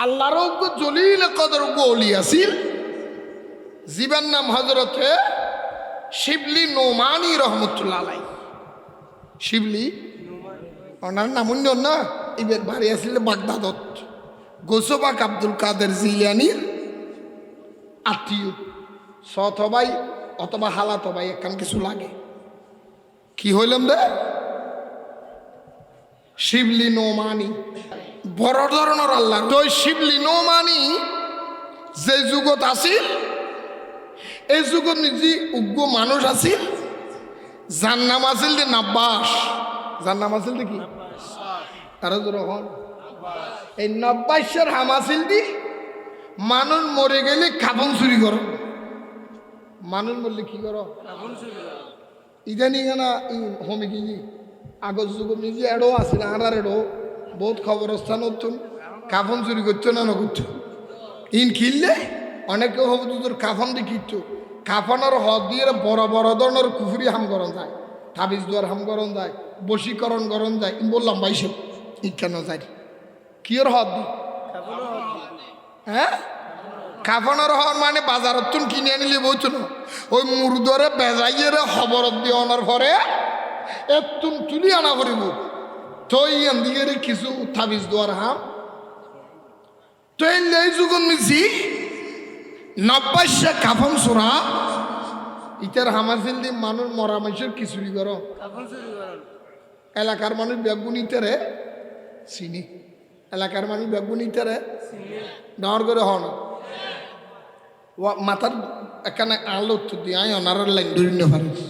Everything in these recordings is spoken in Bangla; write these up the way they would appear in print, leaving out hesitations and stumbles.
আল্লাহর জলিল কদর ওলি আছিল জীবন নাম হজরতে শিবলি নোমানি রহমতুল্লাহ আলাই। শিবলি ওনার নাম অন্য না, এবার বাড়ি আসলে বাগদাদত গোসবাক আব্দুল কাদের জিলানির আত্মীয় সত ভাই অথবা হালাত ভাই একখান কিছু লাগে। কি হইলাম রে শিবলি নোমানি বড় ধরনের আল্লাহ। তো শিবলি নোমানি যে যুগত আছিল এই যুগত নিজে উগ্র মানুষ আছিল, যার নাম আছিল যে নব্বাস। যার নাম আছিল কি আরো যখন এই নব্বাসের হাম আছিল দি মানুষ মরে গেলে কাফন চুরি করো। মানুষ মরলে কি করো? ইদানি না হোমে কি আগর যুগ নিজে এড়ো আছে না আর এড়ো বহুত খবরস্থান হতুন কাফন চুরি করতো না করতো। ইন খিললে অনেকে হব তোর কাফন দিয়ে কিনতো। কাফনের হদ দিয়ে বড় বড় ধরনের কুফুরি হাম করন যায়, তাবিজ দুয়ার হাম করন যায়, বশীকরণ করন যায়। বললাম বাইসে ই কেন যায় কিয়র হদ দি হ্যাঁ কাফনের হওয়ার মানে বাজারত তুন কিনে আনিলে বলছো না ওই মুরদরে বেজাইয়ের খবরত দিয়ে আনার পরে তুন তুলি আনা করিব তো ইয়ান দিকে কিছু তাবিজ দোয়ার হাম তো এই যুগন মিছি নব্বাইশে কাফন সোরা ইটার হামাছিল দি মানুষ মরা মানুষের কিছুরি কর এলাকার মানুষ বেগুনিতে চিনি এলাকার মানুষ বেগুনিতে ডাঙর করে হন মাথার এখানে আলো উত্তর দিয়ে আয় অনার লাইন ধরে নিতে পারিস।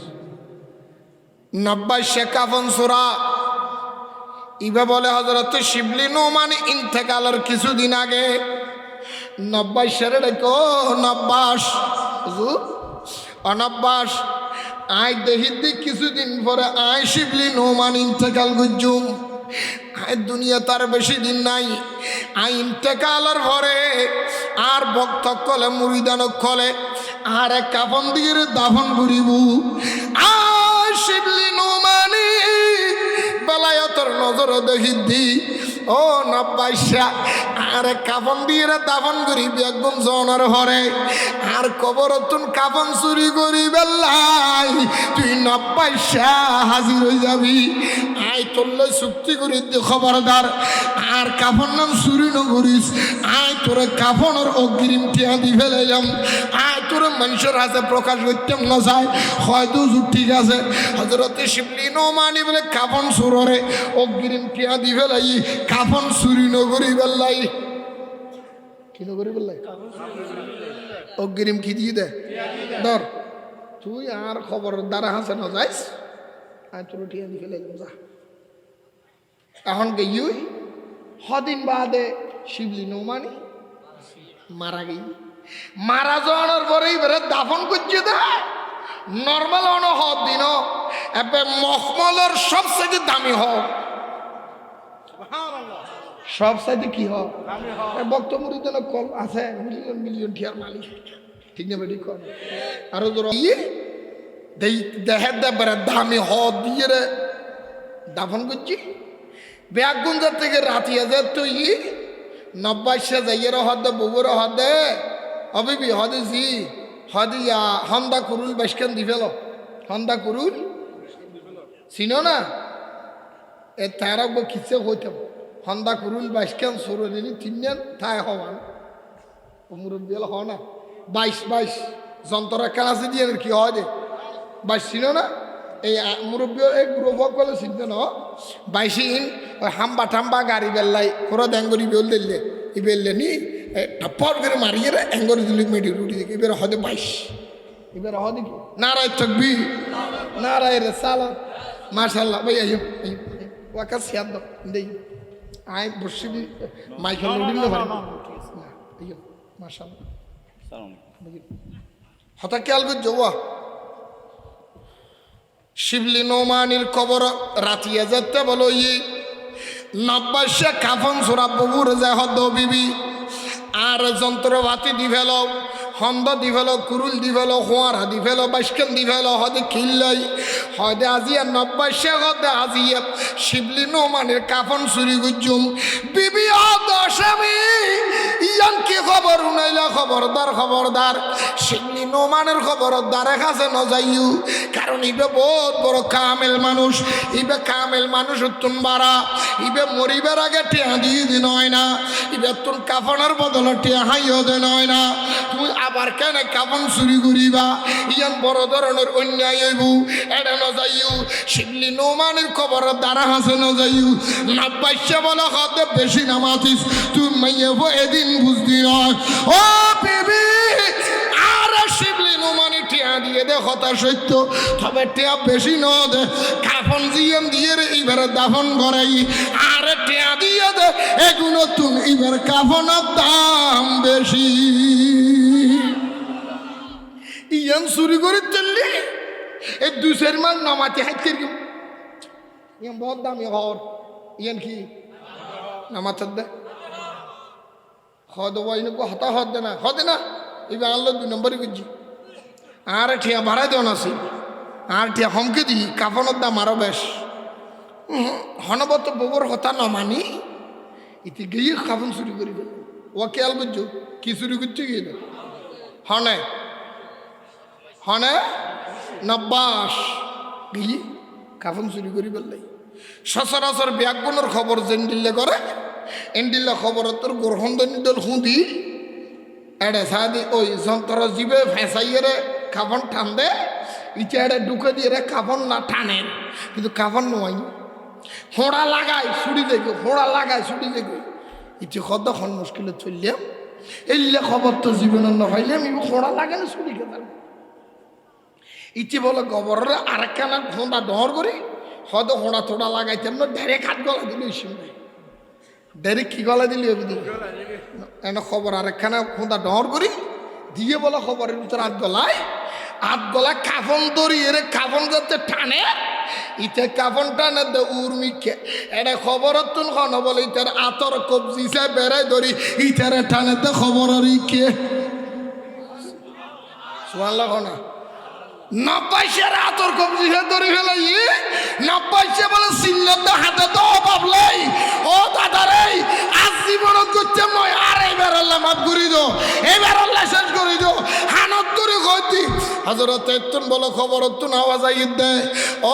নব্বাইশে কাফন সোরা ইবা বলে হজরত শিবলি নোমানি ইন্তেকালের কিছুদিন আগে নব্বাইশের দেখো নব্বাস অনব্বাস আয় দেহি দিক কিছুদিন পরে আয় শিবলি নোমান ইন্তেকাল গুজুম আয় দুনিয়া তার বেশি দিন নাই। আই ইন্তেকালের পরে আর ভক্ত কলে মুরিদানক কলে আর এক কাফন দিয়ে দাফন করিব। আর শিবলি নোমানি বেলায়তর নজর দেখি দি ও নব্বাইশা আর কাফন দিয়ে দাফন করিবি একদম জনের ঘরে আর কবরতুন কাফন চুরি করি বেলাই তুই নব্বাইশা হাজির হয়ে যাবি। আই তোরলে চুক্তি করি দি খবরদার আর কাফন নাম চুরি নকরিস। আয় তোরে কাফনের অগ্রিম টিয়া দি ফেলে যাম। আয় তোরে মানুষের হাতে প্রকাশ করতাম না যায় হয়তো ঠিক আছে। হজরতে শিবলি নোমানি বলে কাফন চুররে অগ্রিম টিয়া দি ফেলাই কাফন চুরি নকরি বেলাই কি নকরি বেলাই অগ্রিম কি দিয়ে দে ধর তুই আর খবর দ্বারা হাসে না যাইস আর তোর টিয়া দি ফেলে যা। এখন গেই হদিন বাদে শিবলি নোমানি মারা গেই। মারা যাওয়ার পরে এবারে দাফন করছে দে নর্মাল অন হদ দিন এবার মখমলের সবচেয়ে দামি হক সব সাইডে কি হয় বক্তমুরি যেন কল আছে মিলিয়ন মিলিয়ন টিয়ার মালিক ঠিক না বেটি কর আরো দেহের দেবার দামি হ দিয়ে রে দাফন করছি ব্যাগুঞ্জার থেকে রাতিয়া যে তুই নব্বাইশে যাইয়ের হদে বউর হদে অবিবি হদে জি হদিয়া হন্দা কুরুল বাইশখান দি ফেল হন্দা কুরুল চিনো না এ তারা খিচে হইতাম হন্দা কুরুল বাইশখান সরনি তিনজন তাই হওয়ান মুরব্বী হ না 22 যন্ত্র একখান আছে দিয়ে কি হয় দে 22 ছিল না এই মুরব্বী এই গ্রুপ করলে চিনতে ন 22 ওই হাম্বা ঠাম্বা গাড়ি বেল্লাই পুরো ড্যাঙ্গরি বেল দিলে ই বেললে নি টপর করে মারিয়ে রে অ্যাঙ্গরি দিলি মেডি রুটি দেখি এবার হদে 22 এবার হদে কি নারায় তকবি নারায় রে সালা মাশাআল্লাহ ভাই আইও ওয়াকা সিয়াদ দেই আয় বসে মাইকেল লুডিং না ভাই আইও মাশাআল্লাহ হতা খেয়াল করে যাওয়া শিবলি নোমানির কবর রাতিয়া যেতে বলো ই নব্বাইশে কাফন সোরা বগুর যায় হদ বিবি আর যন্ত্রপাতি দি ফেল হন্দ দি ফেলো কুরুল দি ফেলো হোয়ারা দি ফেলো বাইশকেন দি ফেলো হদে খিল্লাই হদে আজিয়া 90 হদে আজিয়া শিবলি নোমানের কাফন চুরি গুজুম বিবি দশামি ইয়ান কি খবর উনাইলা খবরদার খবরদার শিবলি নোমানের খবরদারে কাছে ন যাইও কারণ ইবে বহুত বড় কামেল মানুষ ইবে কামেল মানুষ তুন বাড়া ইবে মরিবার আগে টিয়া দিয়ে দিন হয় না ইবে তুন কাফনের বদলে টিয়া হাইও দেন হয় না তুমি আবার কেন কাফন চুরি করিবা ইয়ান বড় ধরনের অন্যায় হইব এটা ন যাইও শিবলি নোমানের খবর দ্বারা হাসে ন যাইও 90 বলে হতে বেশি নামাতিস তুই মাইয়ে এদিন বুঝদি নয় ও বেবি আর শিবলি নোমানি টিয়া দিয়ে দে হতা সত্য তবে টিয়া বেশি ন দে কাফন জিএম দিয়ে রে এবারে দাফন করাই আর টিয়া দিয়ে দে এগুলো তুমি এবার কাফনের দাম বেশি ইয়ান চুরি করে চললি এই 2 মান নামাতে হাইতে ইয়ান বহুত দামি ঘর ইয়ান কি নামাতে দে হদ ওয়াইন কো হতা হদ না হদ না এবার আনলো 2 নম্বরই বুঝছি আর ঠিয়া ভাড়াই দেওয়া আছে আর ঠিয়া হমকে দি কাফনের দাম আরো বেশ হনবত বউর কথা না মানি ইতি গিয়ে কাফন চুরি করি ফেল ও খেয়াল বুঝছো কি চুরি করছে গিয়ে হনে হনে 90 গিয়ে কাফন চুরি করি ফেললাই সচরাচর ব্যাগুনের খবর যেন দিলে করে এন্ডিল্লা খবর তোর গ্রহণ দল হুঁদি এড়ে সাদি ওই যন্ত্র জীবে ফেঁসাইয়ে কাফন টান দে ইচে এড়ে ঢুকে দিয়ে রে কাফন না টানেন কিন্তু কাফন নয় হোঁড়া লাগায় ছুটি দেখো হোঁড়া লাগায় ছুটি দেখো ইচ্ছে কতক্ষণ মুশকিলে চললাম এলে খবর তো জীবনের না পাইলাম ইবে হোঁড়া লাগে না ছুটি খেতাম ইচ্ছে বলে গোবরের আরেকখানা হোঁড়া ডর করি হয়তো হোঁড়া থোড়া লাগাইতাম না ডাইরেক্ট হাত গলা দিল ওই সময় ডাইরেক্ট কি গলা দিলি এনে খবর আরেকখানা হোঁড়া ডর করি দিয়ে বলে খবরের ভিতরে হাত গলায় কাফন ধরি এর কাফন যাতে টানে ইতে কাফন টানে দে উর্মিকে এটা খবর তুন খন বলে ইতার আতর কবজি সে বেড়ে ধরি ইতারে টানে দে খবর কে সুবহানাল্লাহ না 90 আতর কবজি সে ধরি ফেলে 90 বলে সিল্লাতে হাতে তো বাবলাই ও দাদারে আজ জীবন করতে মই আর এবার আল্লাহ মাফ করি দো এবার আল্লাহ শেষ করি দো হানত ধরে কইতি হযরত তুন বলে খবর তুন আওয়াজ আইত দে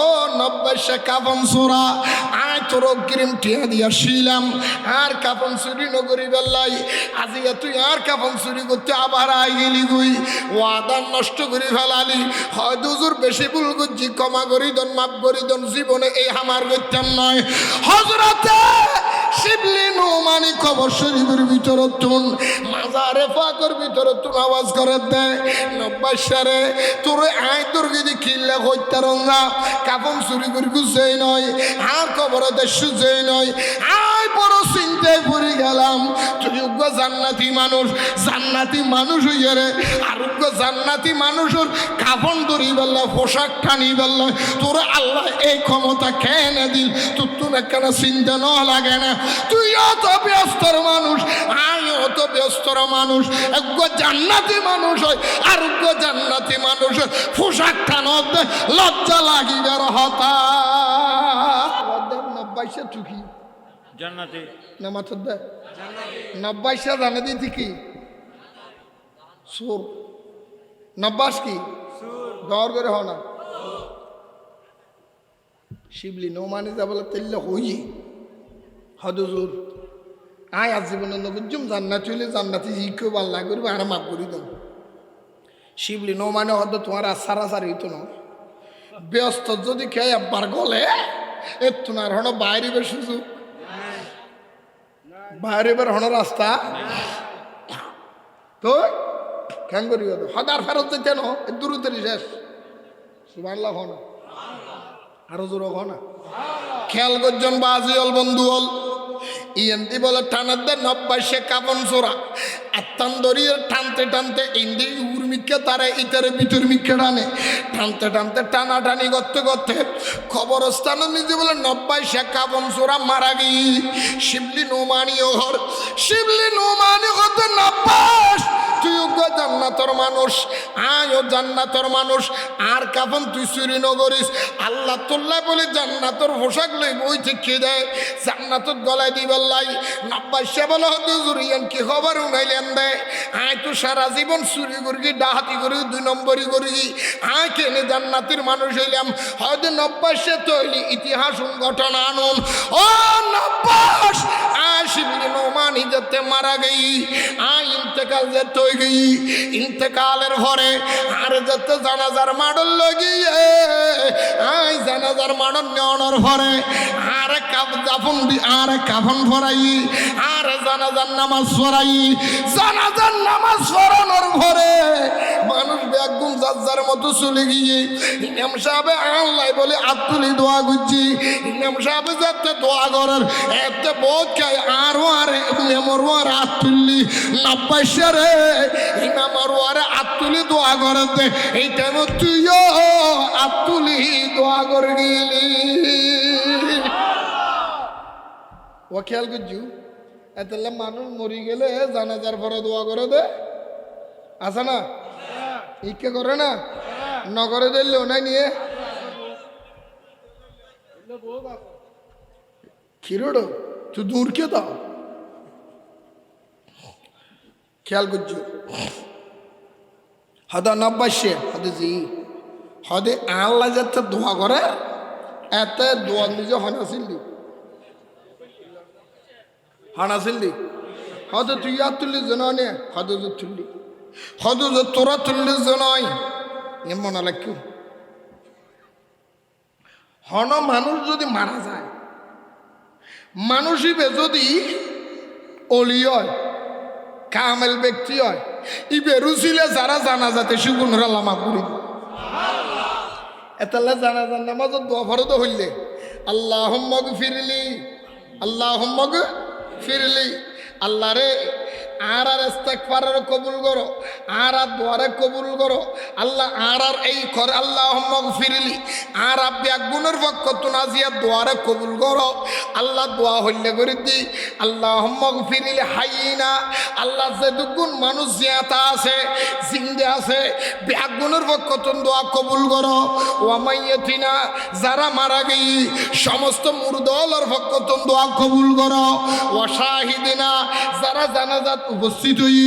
ও 90 কাফন সূরা আয় তোর অগ্রিম টিয়া দিয়া শিলাম আর কাফন চুরি নগরি বেলাই আজিয়া তুই আর কাফন চুরি করতে আবার আই গেলি গুই ওয়াদা নষ্ট করে ফেলালি হয়তো হুজুর বেশি ভুল করছি ক্ষমা করি দন মাফ করি দন জীবনে এই আমার করতাম নয় হযরতে শিবলি নোমানি কবর শরীফের ভিতরে তুন মাজারে ফাকর ভিতরে তুন আওয়াজ করে দে 90 রে তোর আয় তোর যদি কিল্লা কইতার না কাফন চুরি করি গুছাই নয় আর কবর দেশ যেই নয় আয় বড় চিন্তায় পড়ে গেলাম তুই জান্নাতি মানুষ হইয়া রে আরোগ্য জান্নাতি মানুষের কাফন ধরি বেলা পোশাক টানি বেলা তোর আল্লাহ এই ক্ষমতা কেনে দিল তোর তোর একখানা চিন্তা ন লাগে না তুই অত ব্যস্তর মানুষ আয় অত ব্যস্তর মানুষ একগ জান্নাতি মানুষ হয় আরোগ্য জান্নাতি মানুষ পোশাক টানত লজ্জা লাগিবার হতা 90 টুকি জান্নাতি না মাথা দে 90 জানে দিতি কি সুর 90 কি দর করে হ না শিবলি নোমানি যা বলে তেল্লে হই হদুজুর আয় আজীবন নগুজুম জান্নাত হইলে জান্নাতি জিকেও ভাল না করবে আর মাফ করি দাও শিবলি নোমানে হদ তোমার সারাসারি হইতো না ব্যস্ত যদি খেয়ে একবার গলে এত না হন বাইরে বের সুযোগ বাইরে বের হন রাস্তা তো কেন করি হদার ফেরত যেতে ন দূরত্বের শেষ সুবহানাল্লাহ হন আরো জোর হন খেয়াল করজন বাজি হল বন্ধু হল ইয়েন্দি বলে টানার দে 90 কাপন চোরা আত্মান দরিয়ে টানতে টানতে ইন্দি উর্মিকে তারা ইতারে ভিতর মিকে টানতে টানাটানি করতে করতে খবরস্থানে নিজে বলে 90 কাপন চোরা মারা গিয়ে শিবলি নোমানি হতে 90 তুই জান্নাত জান্নাতর মানুষ, আয়ও জান্নাতর মানুষ। আর কাফন তুই চুরি নগরিস, আল্লাহ তোল্লা বলে জান্নাতর পোশাক লই বই ঠিক দেয়, জান্নাতত গলায় দিবার লাই। নব্বাসে বলে হতে জুরিয়ান কি খবর উনাইলেন দেয়, আয় তো সারা জীবন চুরি করি, ডাহাতি করি, 2 নম্বরই করি, আয় কেনে জান্নাতের মানুষ হইলাম। হয়তো নব্বাসে তৈরি ইতিহাস ঘটনা আনুন। ও নব্বাস আয় শিবলি নোমানি যেতে মারা গই, আয় ইন্তেকাল যেতে হয়ে গই। ইন্তেকালের ঘরে আর যেতে জানাজার মাডল লগিয়ে, আয় জানাজার মাডল নেওয়ানোর ঘরে আর কাফন ভরাই, আর জানাজার নামাজ পড়াই। জানাজার নামাজ পড়ানোর ঘরে মানুষ বেগুন যার মতো চলে গিয়ে ইমাম সাহেব আল্লাহ বলে আত্মলি দোয়া গুজি। ইমাম সাহেব যাতে দোয়া করার এতে বোধ খায় আরো আরে ইমামর আর আত্মলি নব্বাইশে রে, ইমামর আরে আত্মলি দোয়া করতে এই টাইম তুইও আত্মলি দোয়া করে গেলি। ও খেয়াল করছু এত মানুষ মরি গেলে জানাজার পরে দোয়া করে দে, আছে না? ইকে করে না, নগরে দিল নাই নিয়ে খিরোড়ো তুই দূর কে দাও। খেয়াল করছু হদা নব্বাসে হদে জি হদে আল্লাহ যাতে দোয়া করে এতে দোয়া নিজে হনাসিল দি, হানাসিল দি। হদে তুই আর তুললি জনে হদে যে তুললি, হদে যে তোরা তুললি জনয় এ মনে রাখিও। হন মানুষ যদি মারা যায়, মানুষ ইবে যদি অলি হয়, কামেল ব্যক্তি হয়, ইবে রুচিলে যারা জানাজাতে সুগুনরা লামা করি এতালে জানাজার নামাজত দোয়া ফরদ হইলে আল্লাহুম্মা গফিরলি, আল্লাহুম্মা গফিরলি, আল্লাহ রে আর ইস্তেগফারের কবুল করো, আর দোয়ারে কবুল করো আল্লাহ। আর এই কর আল্লাহুম্মা গফিরলি, আর ব্যাগুনের পক্ষ নাজিয়া দোয়ারে কবুল করো আল্লাহ। দোয়া হইলে করে দি আল্লাহুম্মা গফিরলি হাইনা, আল্লাহ যে দুগুণ মানুষ জিয়াতা আছে জিন্দে আছে ব্যাগুনের পক্ষ দোয়া কবুল করো। ওয়া মাইয়াতিনা যারা মারা গই সমস্ত মুরদলের পক্ষ দোয়া কবুল করো। ওয়া শাহিদিনা যারা জানাজাত উপস্থিত হই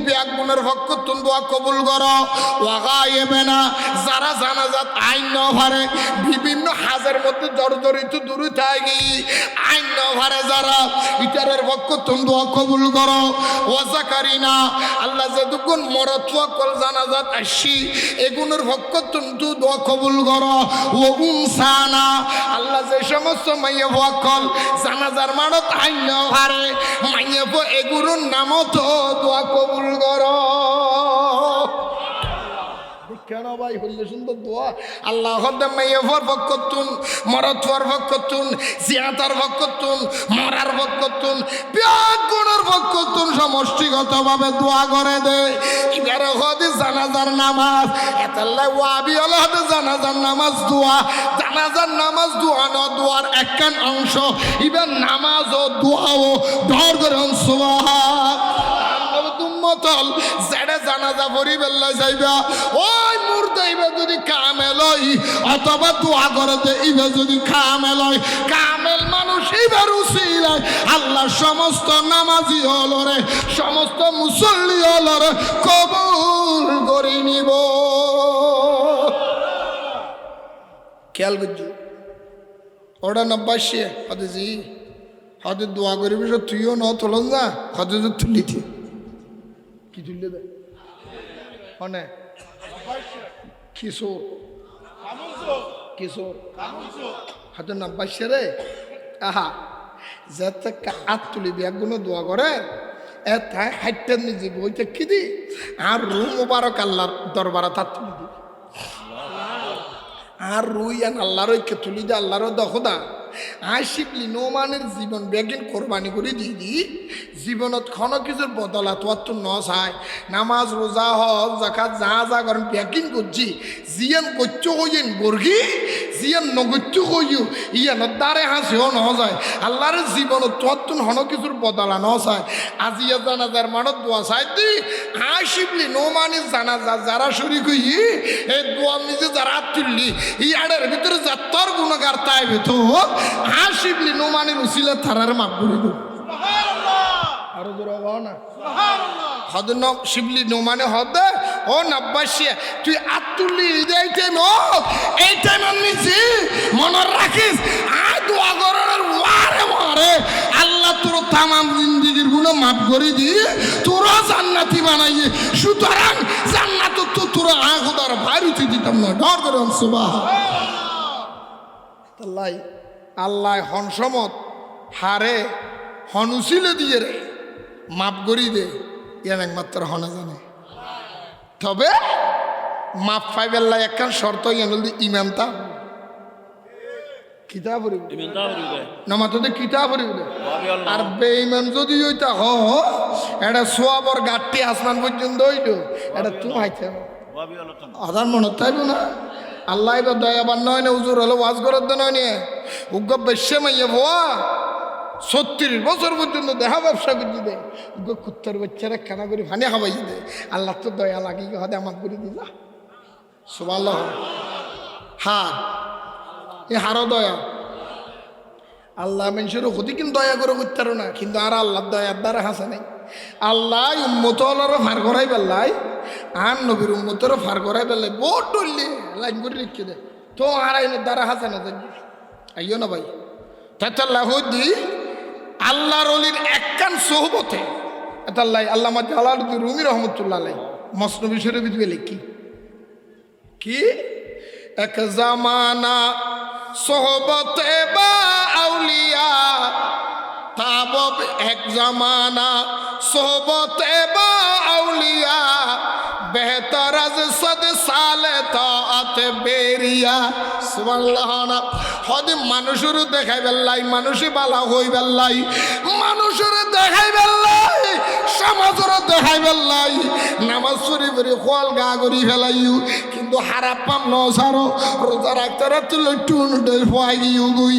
ব্যাগুনের পক্ষ দোয়া কবুল করো। ওয়া গায়েবেনা যারা জানাজাত আইন ন পারে বিভিন্ন হাজের মধ্যে জর্জরিত দূরে থাকি আইন ন পারে যারা ইটারের পক্ষ দোয়া কবুল করো। ওয়া যাকারিনা আল্লাহ যে দুগুণ মরত কল জানাজাত আসি এগুলোর পক্ষ দোয়া কবুল করো। ও উনসানা আল্লাহ যে সমস্ত মাইয়া কল জানাজার মানত আইন ন পারে মাইয়া এগুলোর নামও তো দোয়া কবুল করো। কেন ভাই হইলে সুন্দর দোয়া আল্লাহ মাইয়াফর পক্ষতুন, মরতফর পক্ষতুন, জিয়াতার পক্ষতুন, মরার পক্ষতুন, ব্যাগুণের পক্ষতুন সমষ্টিগতভাবে দোয়া করে দে। এবারে হদি জানাজার নামাজ এতাল্লাহ ওয়াবি হলো হদি জানাজার নামাজ দোয়া, জানাজার নামাজ দোয়া ন দোয়ার একখান অংশ। এবার নামাজ ও দোয়াও ধর করে মতল জেডে জানাজা পড়ি বেল্লা যাইবা ওই মুর্দা ইবে যদি কামেল হই অথবা দোয়া করে দে ইবে যদি কামেল হয়, কামেল মানুষ ইবার উসিলায় আল্লাহ সমস্ত নামাজি হলরে সমস্ত মুসল্লি হলরে কবুল করে নিব। খেয়াল করছি ওটা নব্বাসে হদে জি হদে দোয়া করিবি তুইও ন তোলন যা হদে যে তুলি থি কি তুললে দে হনে কিশোর কিশোর হয়তো নব্বাসে রে আহা যাতে আত তুলিবি একগুলো দোয়া করে এটাই হাইটটা নিজে বইতে কি দি আর রুম মুবারক আল্লাহর দরবারে তার তুলি দি আর রুই আন আল্লাহর ঐক্য তুলি দে আল্লাহর দখদা আয় শিবলি নোমানের জীবন বেগিন কোরবানি করে দি জীবনত খন কিছুর বদলা তোর তো ন চায় নামাজ রোজা হজ জাকাত যা করেন বেগিন করছি জিয়ান গচ্য হইয়েন বর্গি জিয়ান নগচ্য হইও ইয়ানোর দ্বারে হাসিও ন যায় আল্লাহর জীবনত তোর তো হন কিছুর বদলা ন চায় আজিয়া জানাজার মানত দোয়া চাই দি আয় শিবলি নোমানের জানাজা যারা শুরু করি এই দোয়া নিজে যারা তুললি ইয়াদের ভিতরে যাত্তর গুণগার তাই ভেতো আর শিবলি নোমানের উচিলে থারার মাপ করে দেব আরো দূর হওয়া না হদ ন শিবলি নোমানে হদ ও নব্বাসিয়া তুই আতুলি এই টাইম নিছি মনে রাখিস আর দোয়া করার ওয়ারে আল্লাহ তোর তামাম জিন্দিগির গুণ মাফ করে দিয়ে তোরা জান্নাতি বানাইয়ে সুতরাং জান্নাত তো তোরা আগুদার বাইরে দিতাম না ডর করে সুবহানাল্লাহ আল্লাহ হনসমত হারে হনুসিলে দিয়ে রে মাপ করি দে ইয়ান একমাত্র হনে জানে তবে মাপ পাইবেল্লা একখান শর্ত ইয়ান ইমানতা কিতাব নমাতে কিতাব আর বেঈমান যদি ওইটা হ এটা সোয়াবর গাঠটি আসমান পর্যন্ত হইল এটা তুমি হাইতে আধার মনে তাইব না আল্লাহ এবার দয়াবান নয় না উজুর হলো ওয়াজ করার দেন নয় উগ্র বেশ্যে মাইয়া ভোয়া 36 বছর পর্যন্ত দেখা ব্যবসা করে দেয় উগ্র কুত্তর বাচ্চারা খানা করে ফানি খাবাই দেয় আল্লাহ তো দয়া লাগি হদে আমার করে দিলা সুবহানাল্লাহ হ্যাঁ এ হারো দয়া আল্লাহ মানুষের ক্ষতি কিন্তু দয়া করে করতে না কিন্তু আর আল্লাহর দয়ার দ্বারা হাসে নাই আল্লাহ উম্মত হলারও ফার করাই পেলাই আর নবীর উম্মতেরও ফার করাই পেলাই বহুত ডরলি লাইন করে লিখে দেয় তো আর আইনের দ্বারা হাসে না দেখবি আইও না ভাই তাল্লাহ দি আল্লাহর অলির একখান সোহবতে তাল্লাহ আল্লাহ জালালউদ্দিন রুমি রহমতুল্লাহ আলাই মসনবী শরীফে লিখি কি এক জামানা সোহবতে বা আউলিয়া তাবব এক জামানা সোহবতে বা আউলিয়া বেহতর আজ সদ সালে তাআত বেরিয়া সুবহানাল্লাহ না হদ মানুষের দেখাই বেল্লাই মানুষে বালা হই বেল্লাই মানুষের দেখাই বেল্লাই সমাজের দেখাই বেল্লাই নামাজ শরীফের খোয়াল গা করি ফেলাইও কিন্তু হারাপ পাম ন সারো রোজা রাখতে রাখতে টুন ডেল ফোয়াই গিয়ে গই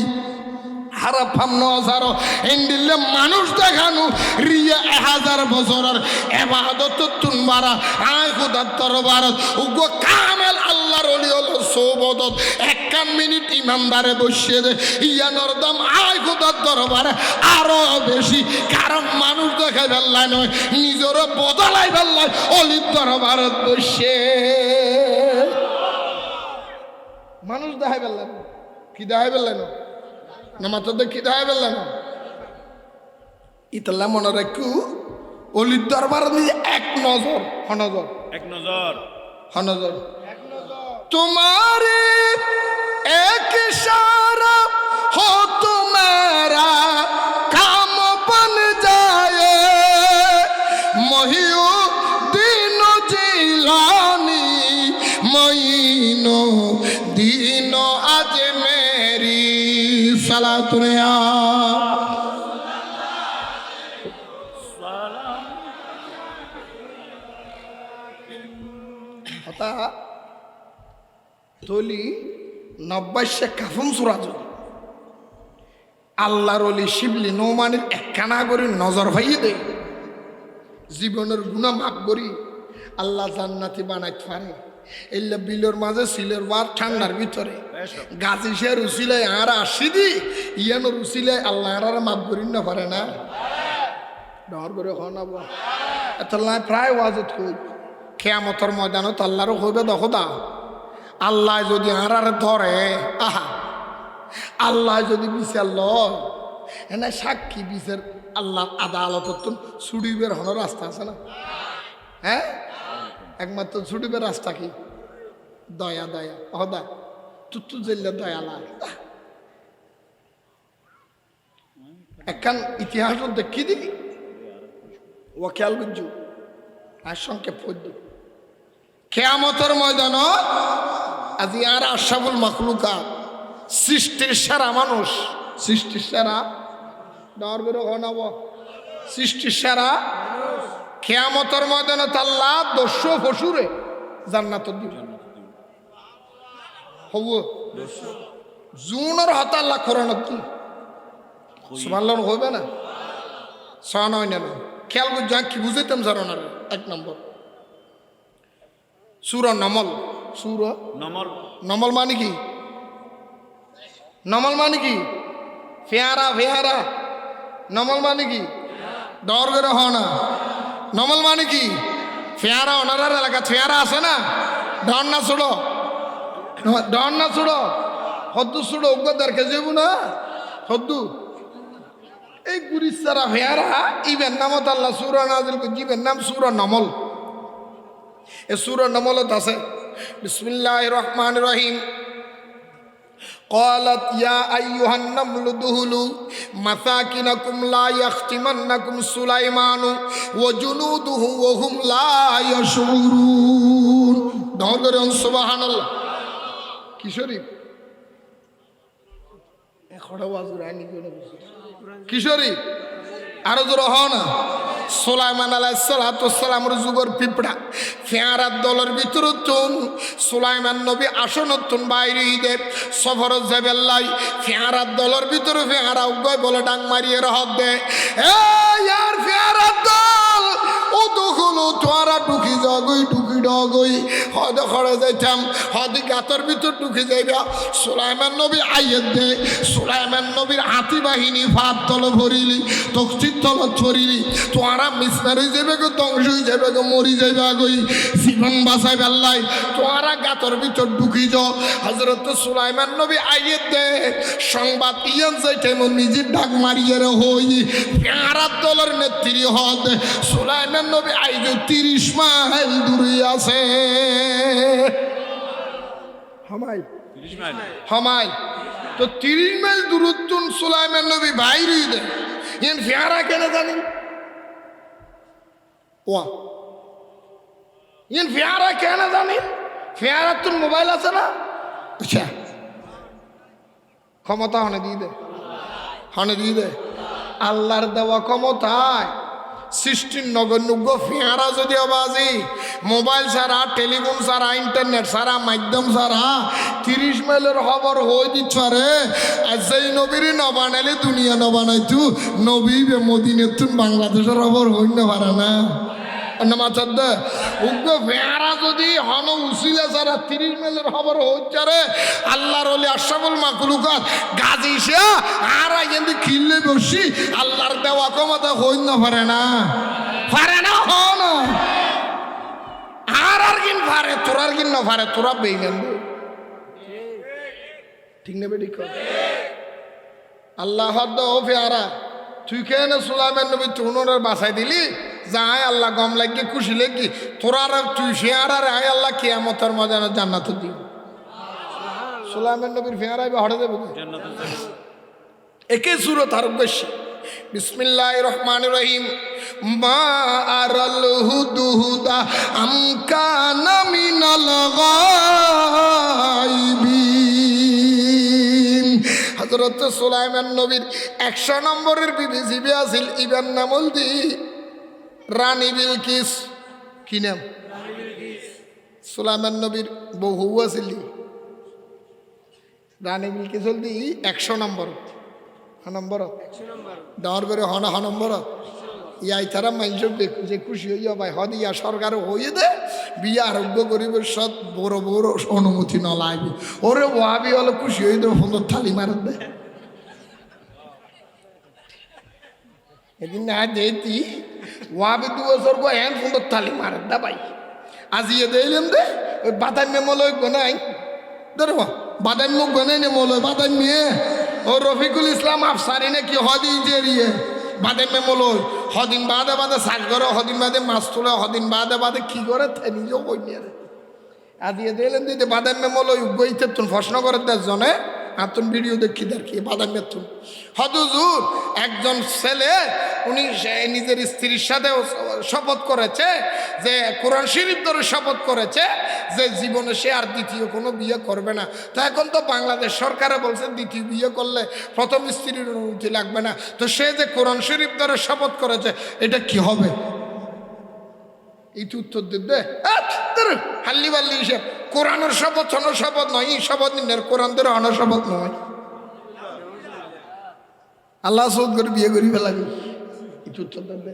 হারাপ পাম ন সারো এন্ডিলে মানুষ দেখানো রিয়া 1000 বছরের ইবাদত তুনবারা আয় খোদার দরবারত উগো কামেল আল্লাহর ওলি হলো সোবদত 1 মিনিট ইমানদারে বসিয়ে দে ইয়ানোর দাম আয় খোদার দরবারে আরো বেশি কারণ মানুষ দেখাই ফেললাই নয় নিজেরও বদলাই ফেললাই অলির দরবারত বসে মানুষ দেখাই ফেললেন কি দেখাই ফেললেন না মাত্র কি দেখাই ফেললেন ইতাল্লা মনে রাখু অলির দরবার নিয়ে এক নজর হনজর तुम्हारे एक इशारा हो तो मेरा काम बन जाए महियो दीनो जिलानी महीनो दीनो आज मेरी सलातुनिया তলি 90 কাফন সুরাজ আল্লাহর ওলি শিবলি নোমানের একখানা করে নজর ভাইয়ে দেয় জীবনের গুনাহ মাফ করি আল্লাহ জান্নাতি বানাইতে পারে এল্লা বিলের মাঝে সিলের বার ঠান্ডার ভিতরে গাছি সে রুসিলে আর আসি দি ইয়ানো রুসিলে আল্লাহ আর মাফ করি না পারে না ডর করে হনাবো এত প্রায় ওয়াজত কই কিয়ামতের ময়দানত আল্লাহরও হইবে দেখো দা আল্লাহ যদি আর ধরে আহা আল্লাহ যদি বিচার লয় এনে সাক্ষী বিচার আল্লাহ আদালত ছুটিবের হন রাস্তা আছে না হ্যাঁ একমাত্র ছুটিবের রাস্তা কি দয়া হদা তুতু জেলে দয়া লাগে একখান ইতিহাস দেখি দিবি ও খেয়াল বুঝু আর সংক্ষেপ পদ্য কিয়ামতের ময়দানত আজি আর আশরাফুল মাখলুকাত সৃষ্টির সেরা মানুষ সৃষ্টির সেরা ডর বেরো হনাব সৃষ্টির সেরা কিয়ামতের ময়দানে আল্লাহ দস্য ফসুরে জান্নাত দিব হব জুনের হাত আল্লাহ কোরআনত কি সুবহানাল্লাহ হবে না সন হয় না খেয়াল করে যা কি বুঝাইতাম জানার এক নম্বর সূরা নমল সূরা নমল নমল মানে কি নমল মানে কি ফেয়ারা ফেয়ারা নমল মানে কি ডর করে হ না নমল মানে কি ফেয়ারা ওনার এলাকা ফেয়ারা আছে না ডর না ছুড়ো ডর না ছুড়ো হদ্দু ছুড়ো উগ্রদার কে যাবো না হদ্দু এই গুরিসারা ফেয়ারা ইবেন নামত আল্লাহ সূরা নাজিল করে জীবের নাম সূরা নমল এ সূরা নমলত আছে বিসমিল্লাহির রহমানির রহিম قالت يا أيها النمل ادخلوا مساكنكم لا يختمنكم سليمان وجنوده وهم لا يشعرون دعوا سبحان الله কি শরীফ এ খড়া ওয়াজুর আনি কোন কি শরীফ আরো জোর হও না সুলাইমান আলাইহিস সালামের যুগের পিঁপড়া ফেয়ারার দলের ভিতরে তুন সুলাইমান নবী আসনতুন বাইরে দে সফর যাবেল্লাই ফেয়ারার দলের ভিতরে ফেয়ারা উগয় বলে ডাং মারিয়ে রহত দে এ ইয়ার ফেয়ারার দল ও দখল তোরা ঢুকি জগই ঢুকি ডগই হদ খড়ে যাইতাম হদি গাতর ভিতর ঢুকি যাইবা সুলাইমান নবী আইয়ে দে সুলাইমান নবীর হাতি বাহিনী ফাত তল ভরিলি তখতি তল ছড়িলি তোরা মিসনার হয়ে যাবে গো ধ্বংস হয়ে যাবে গো মরি যাইবে গই জীবন বাঁচাই বেল্লাই তোরা গাতর ভিতর ঢুকি যাও হযরত সুলাইমান নবী আইয়ে দে সংবাদ ইয়ান যাইতে মন নিজে ডাক মারিয়ে রে হই পেয়ারার দলের নেত্রী হদ সুলাইমান নবী আইজো 30 মাইল দূরে আছে হামাই 30 মাইল হামাই তো 30 মাইল দূরত্ব সুলাইমান নবী বাইরে দে ইন ফেয়ারা কেন জানেন ওয়া ইন ফেয়ারা কেন জানেন ফেয়ারা তোর মোবাইল আছে না আচ্ছা ক্ষমতা হনে দিয়ে দে আল্লাহর দেওয়া ক্ষমতায় সৃষ্টির নগণ্য ফেয়ারা যদি আবাজি মোবাইল ছাড়া টেলিফোন ছাড়া ইন্টারনেট ছাড়া মাধ্যম ছাড়া 30 মাইলের খবর হয়ে দিচ্ছে রে সেই নবীর নবানাইলে দুনিয়া নবানাইতু নবী বে মদিনের তুন বাংলাদেশের খবর হই না পারে না ফেয়ারা যদি হন উসিলে ছাড়া 30 মাইলের খবর হচ্ছে রে আল্লাহর ওলি আশরাফুল মাখলুকাত গাজী সে আর কিন্তু খিললে বসি আল্লাহর দেওয়া ক্ষমতা হই না পারে না হন আর কিন পারে তোরার কিন না পারে তোরা বেইমান ঠিক না বেটি আল্লাহ ও ফেয়ারা তুই কেন সুলাইমান নবী তুনোর বাসাই দিলি যাই আল্লাহ গম লাগিয়ে খুশি লেগি তোরা তুই ফেয়ারা রে আয় আল্লাহ কিয়ামতের ময়দানে জান্নাত দিব সুলাইমান নবীর ফেয়ারাই হড়ে দেব একে সূরত আর বেশি বিসমিল্লাহির রহমানির রহিম মা আরাল হুদুদা আম কানা মিনাল গায়বিন হযরত সুলাইমান নবীর 100 নম্বরের বিবি জিবি আছিল ইবান নামল দি রানী বিলকিস কি নাম সুলাইমান নবীর বহু আছিল রানী বিলকিস হল দি 100 নম্বর ডর করে হনা নম্বর ইয়াই তারা মানুষ যে খুশি হইয়া ভাই হদিয়া সরকার হয়ে দে বিয়ে আরোগ্য করিবে সব বড় বড় অনুমতি ন লাগবে ওরে ওয়াবি হলে খুশি হয়ে দেবে সুন্দর থালি মারত দে এদিন না দেতি ওয়াবি 2 বছর গো হ্যান সুন্দর থালি মারত দা ভাই আজিয়ে দিলাম দে ওই বাদাম মেমলই গনাই ধরো বাদাম মুখ গনাই নে মলয় বাদাম মেয়ে ও রফিকুল ইসলাম আফসারি নাকি হদি জেরিয়ে বাদে মেমলই হদিন বাদে বাদে সাজ করে হদিন বাদে মাছ তোলে হদিন বাদে বাদে কি করে নিজেও বই নিয়ে আজিয়ে দিলেন দিতে বাদে মেমলই গইতে তুমি প্রশ্ন করে 10 জনে আতুন ভিডিও দেখি দেখি বাদাম বেতুন হদুজুর একজন ছেলে উনি নিজের স্ত্রীর সাথে শপথ করেছে যে কোরআন শরীফ ধরে শপথ করেছে যে জীবনে সে আর দ্বিতীয় কোনো বিয়ে করবে না। তো এখন তো বাংলাদেশ সরকারে বলছে দ্বিতীয় বিয়ে করলে প্রথম স্ত্রীর অনুমতি লাগবে না। তো সে যে কোরআন শরীফ ধরে শপথ করেছে এটা কি হবে? এই উত্তর দিবে হাল্লি বাল্লি হিসেব। কোরআনের শপথ অনশপথ নয়, এই শপথ নিনের কোরআন ধরে অনশপথ নয়। আল্লাহ সৌদ করে বিয়ে করি ফেলাবি এই উত্তর দেবে।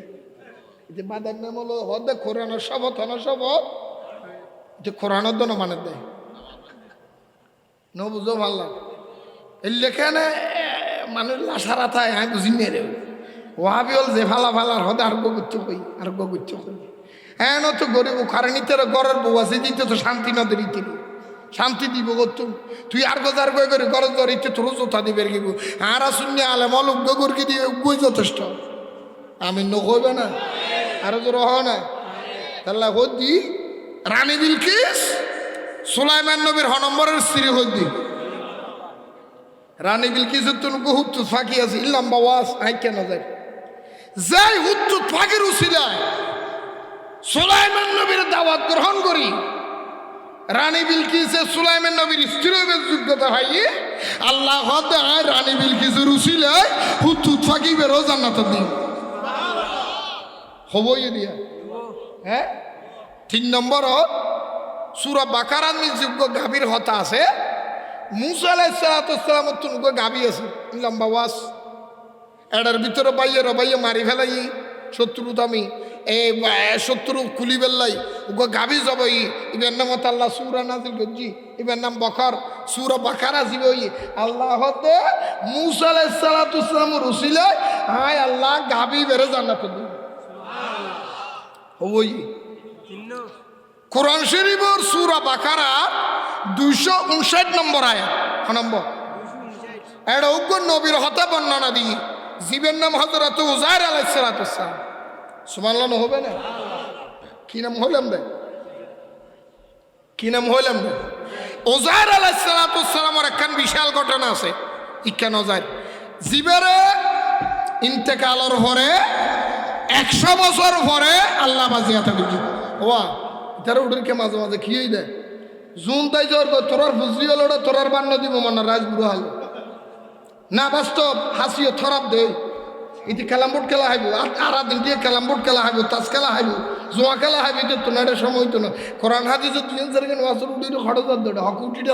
যে বাদার নাম হলো হদে কোরআনের শপথ অনশপথ, যে কোরআনের দন মানে দেয় ন বুঝো ভাল্লা এই লেখানে মানুষ লাসারা থায় আমি বুঝি নে রে ওহাবি হল যে ফালা ফালার হদে আরোগ্য করতে কই আরোগ্য করতে কই। হ্যাঁ ন তো গরিব কারণিতে ঘরের বউ আছে দিতে তো শান্তি না দিতে শান্তি দিব করতুম তুই আর গোজার গই করে ঘরের জ্বর ইচ্ছে তোর জোতা দিবে গিব আর শূন্য আলে মলুগ্য গরকি দিয়ে উগ্গই যথেষ্ট। আমি নকইবে না আরো জোর হ না তাহলে হদ্দি রানী বিলকিস সুলাইমান নবীর নম্বরের স্ত্রী হদ্দি রানী বিলকিসের তো হুত্তু ফাঁকি আছে ইল্লাম বাবাস আই কেন যায় যাই হুত্তু ফাঁকির উসিলায় সুলাইমান নবীর দাওয়াত গ্রহণ করি রানী বিলকিসের সুলাইমান নবীর স্ত্রীর যোগ্যতা হাইয়ে আল্লাহ রানী বিলকিসের উসিলায় হুত্তু ফাঁকি বেরো জান্নাতের দিন হবই দিয়া। হ্যাঁ 3 নম্বর সূরা বাকারার যোগ্য গাভীর হতা আছে মুসা আলাইহিস সালামের তুনগো গাভী আছে লম্বা ওয়াস এটার ভিতরে বাইয়ে মারি ফেলাই শত্রু দামি এই শত্রু কুলি বেল্লাই ওগো গাভী যাবই ইবের নাম আল্লাহ সূরা নাজিল করছি ইবের নাম বকর সূরা বাকারা জিবই আল্লাহ হতে মুসা আলাইহিস সালামের উসিলায় হায় আল্লাহ গাভী বেরে জান্নাতে দিন হবই। কোরআন শরীফের সূরা বাকারা 259 নম্বর আয়াত নম্বর এটা উগ্র নবীর হতা বর্ণনা দিয়ে জীবের নাম হযরত উযাইর আলাইহিস সালাম সুবহানাল্লাহ হবে না? কি নাম হইলাম রে কি নাম হইলাম রে উযাইর আলাইহিস সালামের একখান বিশাল ঘটনা আছে। ইকান উযাইর জীবেরে ইন্তেকালের পরে 100 বছর পরে আল্লাহ বাজিয়াতে বুঝি ওয়া তার উড়কে মাঝে মাঝে খেয়েই দেয় জুন তাই জ্বর তোরার বুঝলি হলো ওটা তোরার বান্ন দিব মনে রাজগুরু হলো না বাস্তব হাসিও থরাপ দে এটি খেলামবোর্ড খেলা হাইব আর দিন দিয়ে খেলামবোর্ড খেলা হাইব তাস খেলা হাইব জোয়া খেলা হাইব তো না সময় তো না কোরআন হাদিস 3 সেকেন্ড ওয়াসর উড়ি খড় হকুটিটা